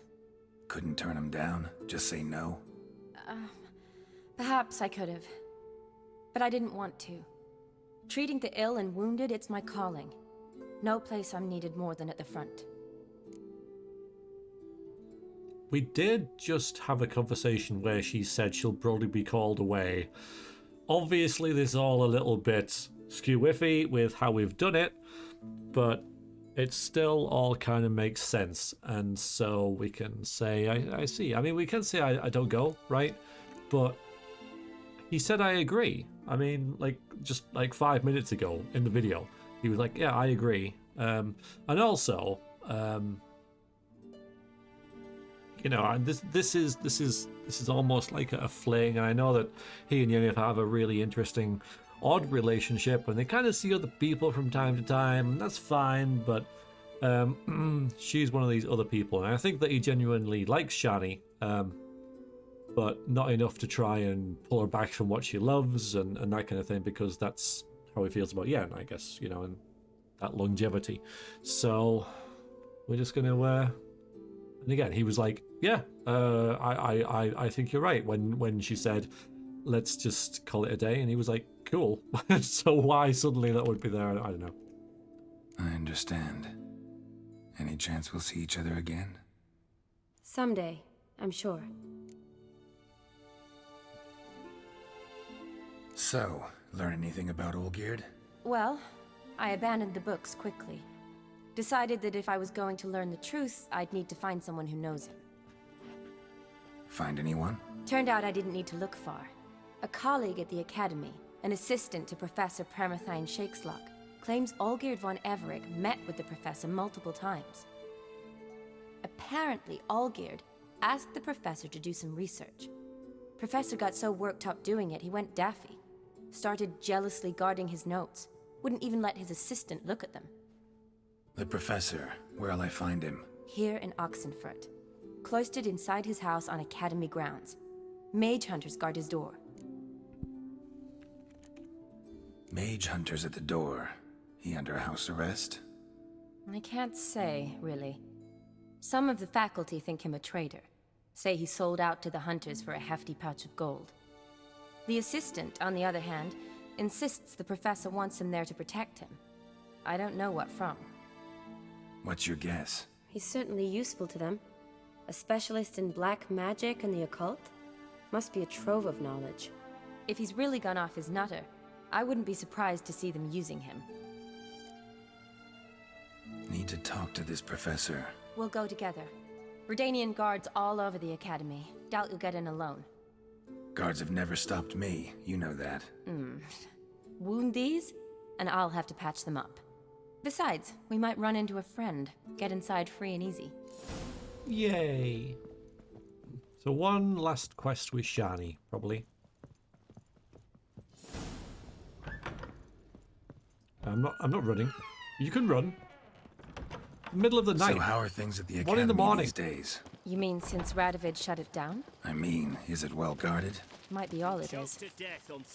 Couldn't turn him down? Just say no? Perhaps I could have. But I didn't want to. Treating the ill and wounded, it's my calling. No place I'm needed more than at the front. We did just have a conversation where she said she'll probably be called away. Obviously, this is all a little bit skew-iffy with how we've done it, but it still all kind of makes sense. And so we can say, I see. I mean, we can say I don't go, right? But he said I agree. I mean, like, just like 5 minutes ago in the video, he was like, yeah, I agree. And also, you know, and this is almost like a fling, and I know that he and Yennefer have a really interesting, odd relationship, and they kind of see other people from time to time, and that's fine. But she's one of these other people, and I think that he genuinely likes Shani, but not enough to try and pull her back from what she loves and that kind of thing, because that's how he feels about Yen, I guess, you know, and that longevity. So we're just gonna. And again, he was like, "Yeah, I think you're right." When she said, "Let's just call it a day," and he was like, "Cool." So why suddenly that would be there? I don't know. I understand. Any chance we'll see each other again? Someday, I'm sure. So, learn anything about Olgierd? Well, I abandoned the books quickly. Decided that if I was going to learn the truth, I'd need to find someone who knows him. Find anyone? Turned out I didn't need to look far. A colleague at the Academy, an assistant to Professor Permathine Shakeslock, claims Olgierd von Everec met with the professor multiple times. Apparently, Olgierd asked the professor to do some research. Professor got so worked up doing it, he went daffy. Started jealously guarding his notes. Wouldn't even let his assistant look at them. The professor, where'll I find him? Here in Oxenfurt. Cloistered inside his house on Academy grounds. Mage hunters guard his door. Mage hunters at the door. He under house arrest? I can't say, really. Some of the faculty think him a traitor. Say he sold out to the hunters for a hefty pouch of gold. The assistant, on the other hand, insists the professor wants him there to protect him. I don't know what from. What's your guess? He's certainly useful to them. A specialist in black magic and the occult? Must be a trove of knowledge. If he's really gone off his nutter, I wouldn't be surprised to see them using him. Need to talk to this professor. We'll go together. Redanian guards all over the academy. Doubt you'll get in alone. Guards have never stopped me, you know that. Wound these, and I'll have to patch them up. Besides, we might run into a friend. Get inside free and easy. Yay. So one last quest with Shani, probably. I'm not running. You can run. Middle of the night. So how are things at the academy 1 in the morning these days? You mean since Radovid shut it down? I mean, is it well guarded? Might be all it is.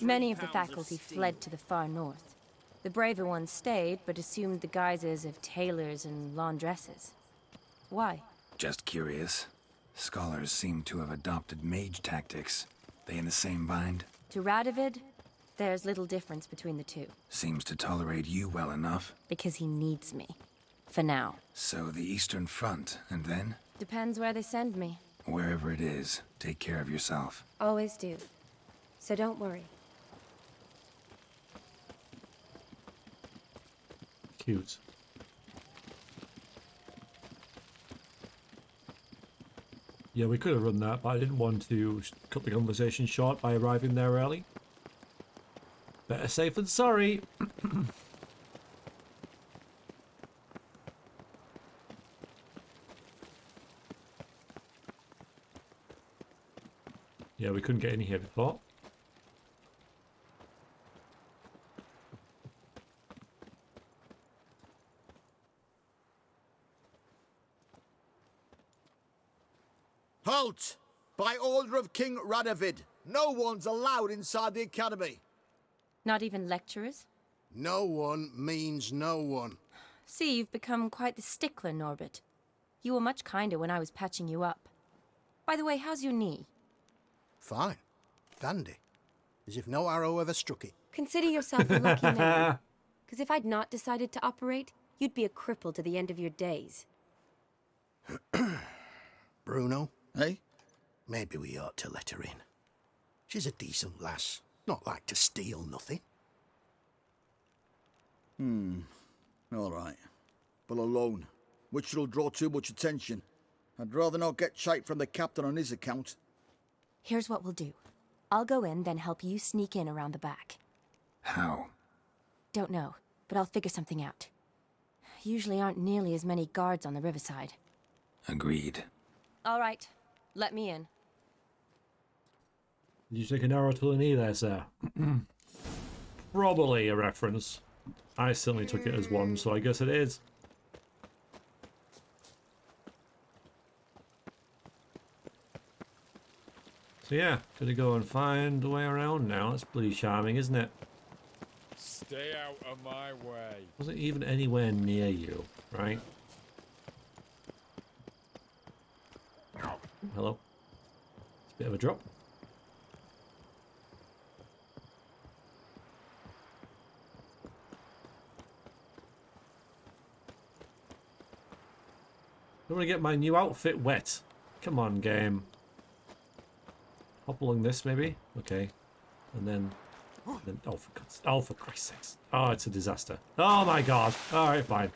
Many of the faculty fled to the far north. The braver ones stayed, but assumed the guises of tailors and laundresses. Why? Just curious. Scholars seem to have adopted mage tactics. They in the same bind? To Radovid, there's little difference between the two. Seems to tolerate you well enough. Because he needs me. For now. So the Eastern Front, and then? Depends where they send me. Wherever it is, take care of yourself. Always do. So don't worry. Cute. Yeah, we could have run that, but I didn't want to cut the conversation short by arriving there early. Better safe than sorry. Yeah, we couldn't get in here before. Halt! By order of King Radovid, no one's allowed inside the academy. Not even lecturers? No one means no one. See, you've become quite the stickler, Norbert. You were much kinder when I was patching you up. By the way, how's your knee? Fine. Dandy. As if no arrow ever struck it. Consider yourself a lucky man. Because if I'd not decided to operate, you'd be a cripple to the end of your days. Bruno? Hey? Maybe we ought to let her in. She's a decent lass. Not like to steal nothing. All right. But alone, which will draw too much attention. I'd rather not get shite from the captain on his account. Here's what we'll do. I'll go in, then help you sneak in around the back. How? Don't know, but I'll figure something out. Usually aren't nearly as many guards on the riverside. Agreed. All right, let me in. Did you take an arrow to the knee there, sir? Probably a reference. I certainly took it as one, so I guess it is. So yeah, gonna go and find a way around now. That's bloody charming, isn't it? Stay out of my way. Wasn't even anywhere near you, right? Hello. It's a bit of a drop. Don't want to get my new outfit wet. Come on, game. Hop along this, maybe? Okay. And then oh, for Christ's sakes. Oh, it's a disaster. Oh my god. Alright, fine.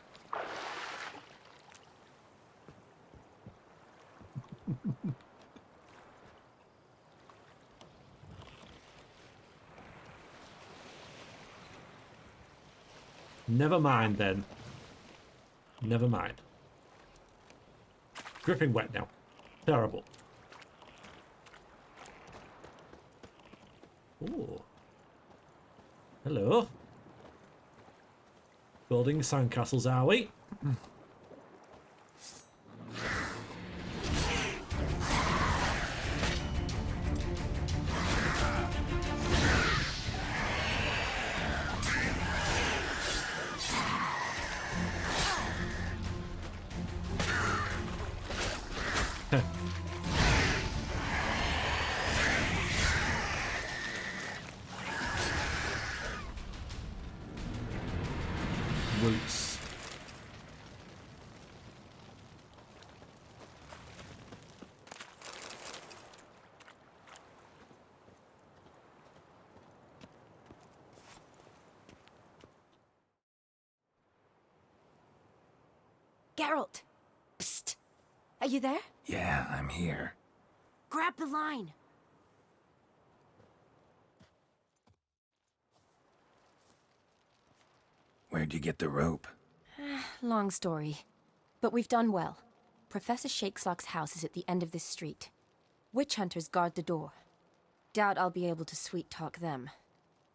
Never mind, then. Never mind. Dripping wet now. Terrible. Ooh. Hello. Building sandcastles, are we? Roots. Geralt! Psst! Are you there? Yeah, I'm here. Grab the line! Where'd you get the rope? Long story. But we've done well. Professor Shakeslock's house is at the end of this street. Witch hunters guard the door. Doubt I'll be able to sweet-talk them.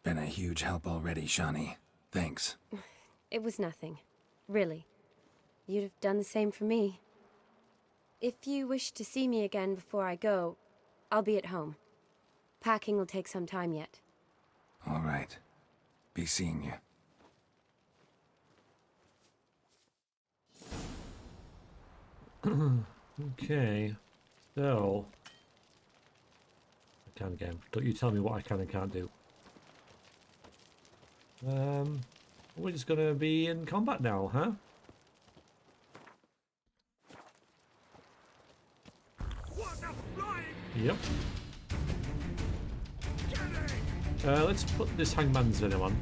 Been a huge help already, Shani. Thanks. It was nothing. Really. You'd have done the same for me. If you wish to see me again before I go, I'll be at home. Packing will take some time yet. All right. Be seeing you. Okay. So. I can again. Don't you tell me what I can and can't do. We're just gonna be in combat now, huh? Yep. Let's put this Hangman's Venom on.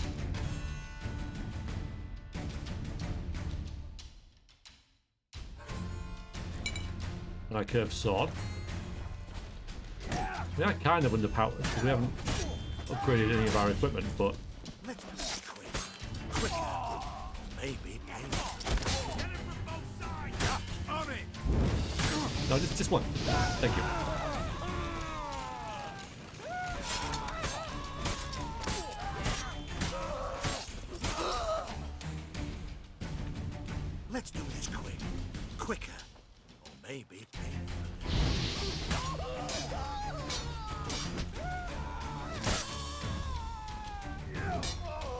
And our curved sword. We are kind of underpowered because we haven't upgraded any of our equipment, but Let's be quick. Quick. Maybe painful. no, just one. Thank you. Let's do this quick. Quicker. Or maybe painful.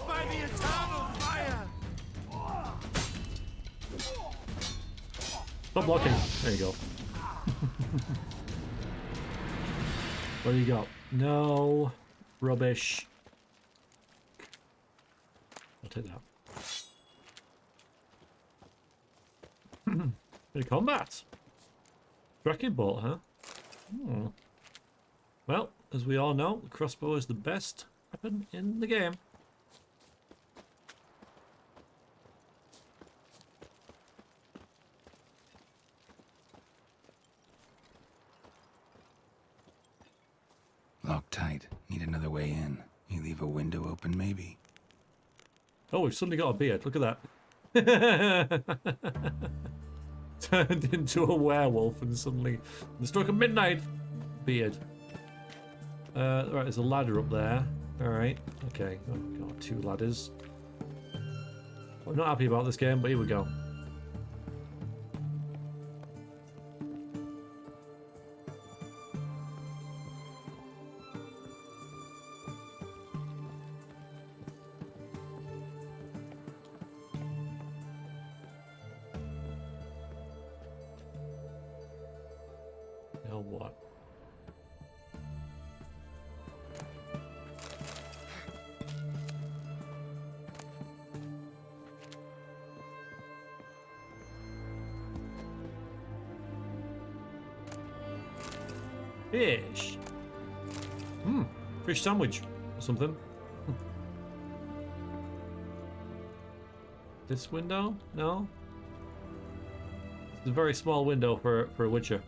By the eternal fire! Stop blocking. There you go. What do you got? No. Rubbish. I'll take that. Bit of combat. Tracking bolt, huh? Hmm. Well, as we all know, the crossbow is the best weapon in the game. Locked tight. Need another way in. You leave a window open, maybe? Oh, we've suddenly got a beard. Look at that. Turned into a werewolf and suddenly the stroke of midnight beard. Right, there's a ladder up there. Alright, okay. Oh god, 2 ladders. I'm not happy about this game, but here we go. Now what? Fish. Fish sandwich or something. This window? No. It's a very small window for a witcher.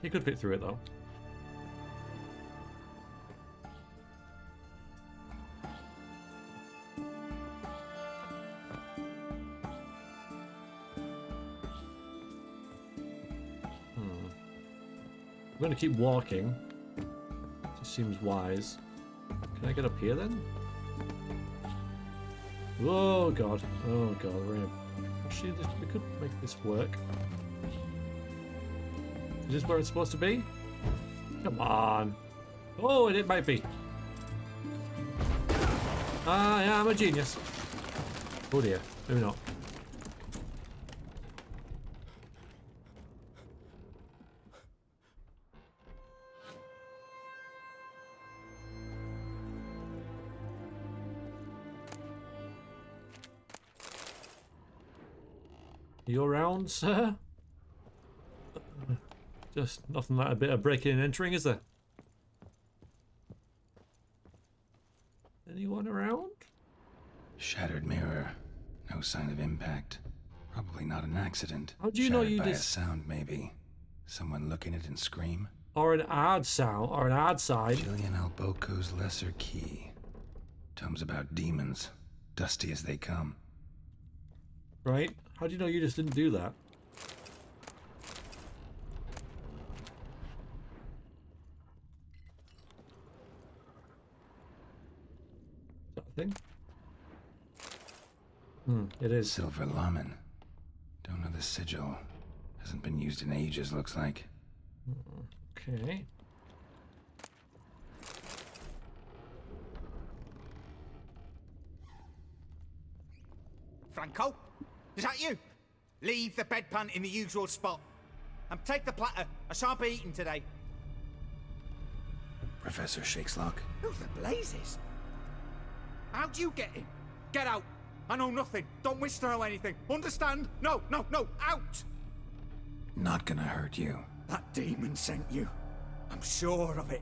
He could fit through it though. I'm going to keep walking. Just seems wise. Can I get up here then? Oh god. Oh god. We're in. Actually, we could make this work. Is this where it's supposed to be? Come on. Oh, it might be. Ah, yeah, I'm a genius. Oh dear. Maybe not. You around, sir? Just nothing like a bit of breaking and entering, is there? Anyone around? Shattered mirror. No sign of impact. Probably not an accident. How do you know you by a just... sound, maybe. Someone look in it and scream? Or an odd sound, or an odd side. Gillian Alboco's Lesser Key. Tomes about demons. Dusty as they come. Right? How do you know you just didn't do that? Is that a thing? It is. Silver Lamen. Don't know the sigil. Hasn't been used in ages, looks like. Okay. Franco? Is that you? Leave the bedpan in the usual spot. And take the platter. I shan't be eating today. Professor Shakeslock? Who the blazes? How do you get in? Get out. I know nothing. Don't wish to know anything. Understand? No, no, no. Out! Not gonna hurt you. That demon sent you. I'm sure of it.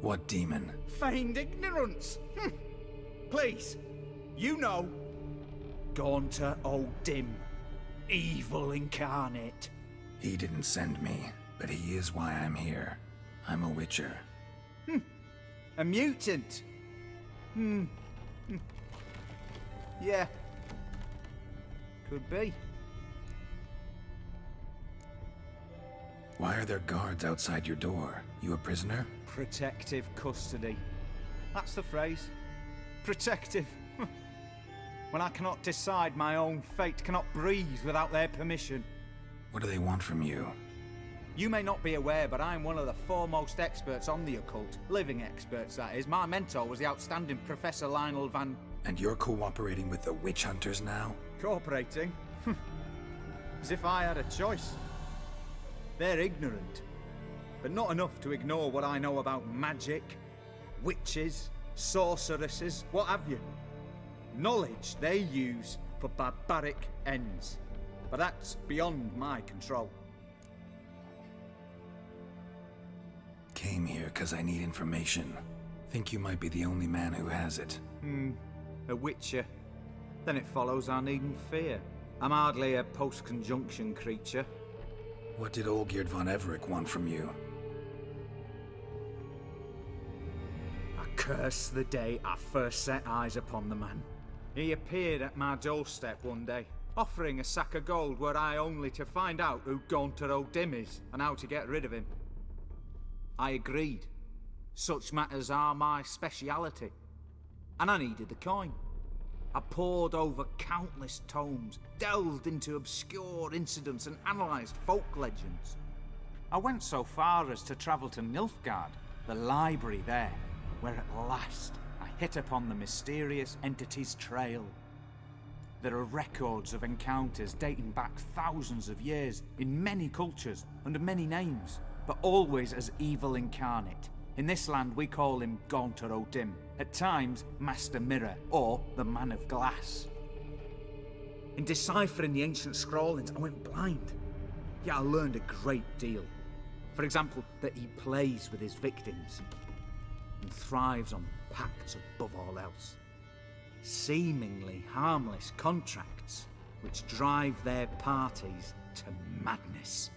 What demon? Feigned ignorance. Please. You know. Gaunter O'Dim. Evil incarnate. He didn't send me, but he is why I'm here. I'm a witcher. A mutant. Yeah. Could be. Why are there guards outside your door? You a prisoner? Protective custody. That's the phrase. Protective. When I cannot decide my own fate, cannot breathe without their permission. What do they want from you? You may not be aware, but I'm one of the foremost experts on the occult. Living experts, that is. My mentor was the outstanding Professor Lionel Van... And you're cooperating with the witch hunters now? Cooperating? As if I had a choice. They're ignorant, but not enough to ignore what I know about magic, witches, sorceresses, what have you. Knowledge they use for barbaric ends. But that's beyond my control. Came here because I need information. Think you might be the only man who has it. A witcher. Then it follows I needn't fear. I'm hardly a post-conjunction creature. What did Olgierd von Everec want from you? I curse the day I first set eyes upon the man. He appeared at my doorstep one day, offering a sack of gold were I only to find out who Gaunter O'Dim is and how to get rid of him. I agreed. Such matters are my speciality. And I needed the coin. I pored over countless tomes, delved into obscure incidents and analysed folk legends. I went so far as to travel to Nilfgaard, the library there, where at last I hit upon the mysterious entity's trail. There are records of encounters dating back thousands of years in many cultures, under many names, but always as evil incarnate. In this land we call him Gaunter O'Dim, at times Master Mirror, or the Man of Glass. In deciphering the ancient scrawlings, I went blind. Yet I learned a great deal. For example, that he plays with his victims and thrives on pacts above all else. Seemingly harmless contracts which drive their parties to madness.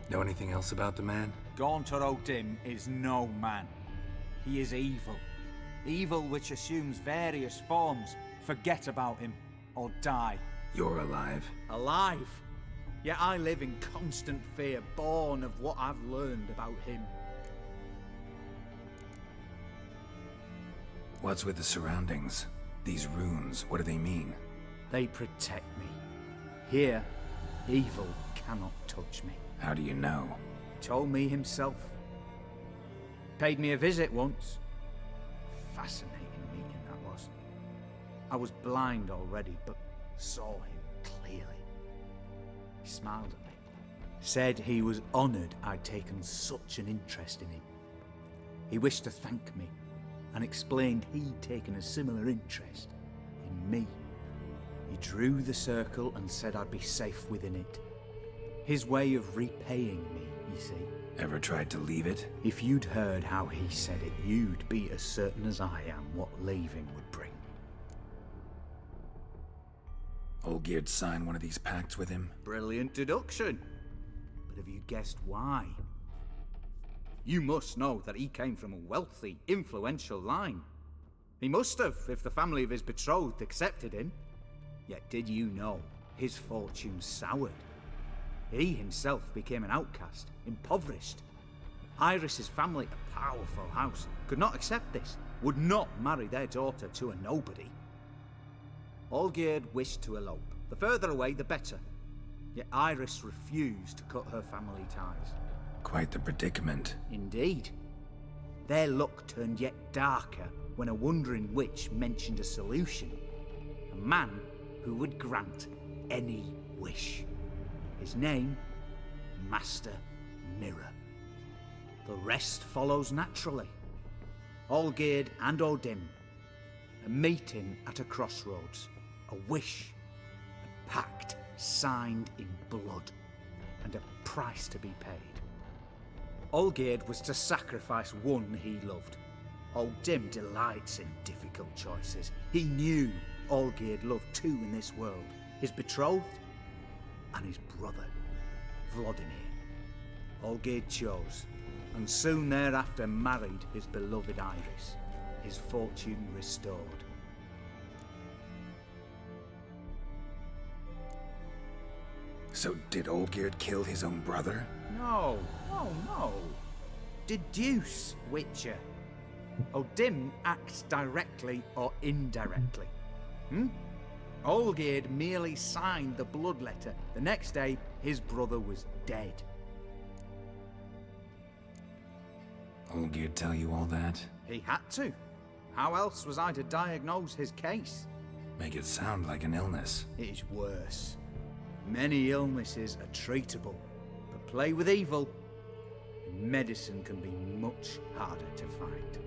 Know anything else about the man? Gaunter O'Dim is no man. He is evil. Evil which assumes various forms. Forget about him, or die. You're alive. Alive? Yet I live in constant fear, born of what I've learned about him. What's with the surroundings? These runes, what do they mean? They protect me. Here, evil cannot touch me. How do you know? Told me himself. Paid me a visit once. Fascinating meeting that was. I was blind already, but saw him clearly. He smiled at me. Said he was honoured I'd taken such an interest in him. He wished to thank me, and explained he'd taken a similar interest in me. He drew the circle and said I'd be safe within it. His way of repaying me, you see. Ever tried to leave it? If you'd heard how he said it, you'd be as certain as I am what leaving would bring. Olgierd signed one of these pacts with him? Brilliant deduction. But have you guessed why? You must know that he came from a wealthy, influential line. He must have, if the family of his betrothed accepted him. Yet did you know his fortune soured? He himself became an outcast, impoverished. Iris's family, a powerful house, could not accept this, would not marry their daughter to a nobody. Olgierd wished to elope. The further away, the better. Yet Iris refused to cut her family ties. Quite the predicament. Indeed. Their luck turned yet darker when a wandering witch mentioned a solution. A man who would grant any wish. His name, Master Mirror. The rest follows naturally. Olgierd and Odim. A meeting at a crossroads. A wish. A pact signed in blood. And a price to be paid. Olgierd was to sacrifice one he loved. Odim delights in difficult choices. He knew Olgierd loved two in this world. His betrothed and his brother, Vladimir. Olgierd chose, and soon thereafter married his beloved Iris, his fortune restored. So did Olgierd kill his own brother? No. Deduce, Witcher. Odim acts directly or indirectly. Olgierd merely signed the blood letter. The next day, his brother was dead. Olgierd tell you all that? He had to. How else was I to diagnose his case? Make it sound like an illness. It is worse. Many illnesses are treatable, but play with evil, and medicine can be much harder to find.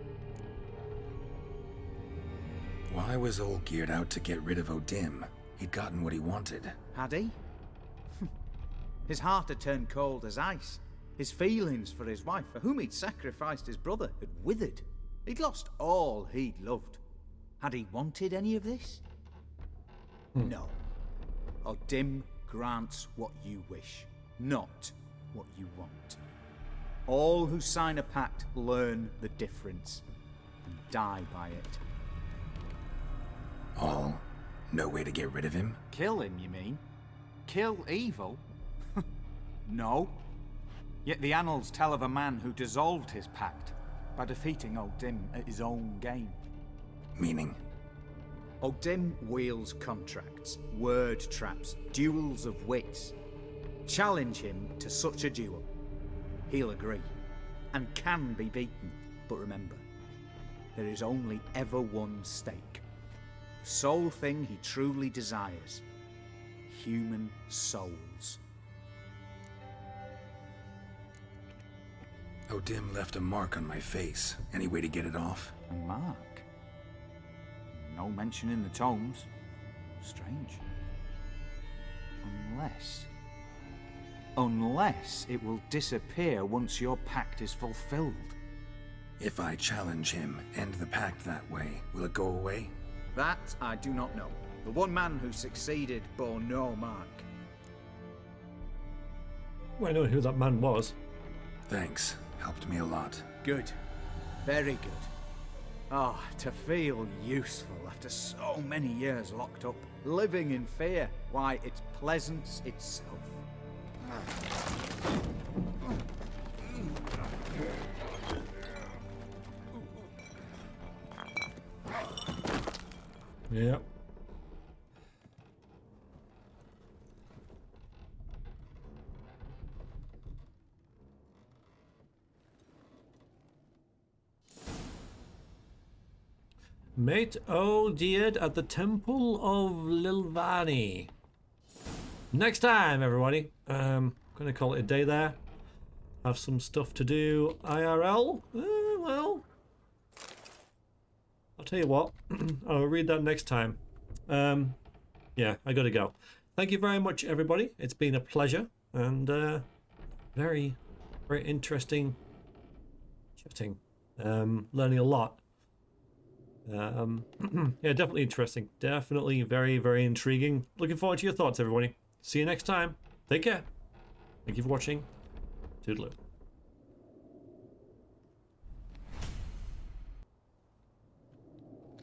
Why was Olgierd out to get rid of Odim? He'd gotten what he wanted. Had he? His heart had turned cold as ice. His feelings for his wife, for whom he'd sacrificed his brother, had withered. He'd lost all he'd loved. Had he wanted any of this? No. Odim grants what you wish, not what you want. All who sign a pact learn the difference and die by it. All? No way to get rid of him? Kill him, you mean? Kill evil? No. Yet the annals tell of a man who dissolved his pact by defeating Odim at his own game. Meaning? Odim wields contracts, word traps, duels of wits. Challenge him to such a duel. He'll agree, and can be beaten. But remember, there is only ever one stake. The sole thing he truly desires. Human souls. Odim left a mark on my face. Any way to get it off? A mark? No mention in the tomes. Strange. Unless it will disappear once your pact is fulfilled. If I challenge him, end the pact that way, will it go away? That I do not know. The one man who succeeded bore no mark. Well, I know who that man was. Thanks. Helped me a lot. Good. Very good. Ah, to feel useful after so many years locked up, living in fear. Why, it's pleasance itself. Yep. Mate O'Deard at the Temple of Lilvani. Next time, everybody. Gonna call it a day there. Have some stuff to do IRL. Well, I'll tell you what. I'll read that next time. Yeah, I gotta go. Thank you very much, everybody. It's been a pleasure and very, very interesting chatting. Learning a lot. Yeah, definitely interesting. Definitely very, very intriguing. Looking forward to your thoughts, everybody. See you next time. Take care. Thank you for watching. Toodaloo.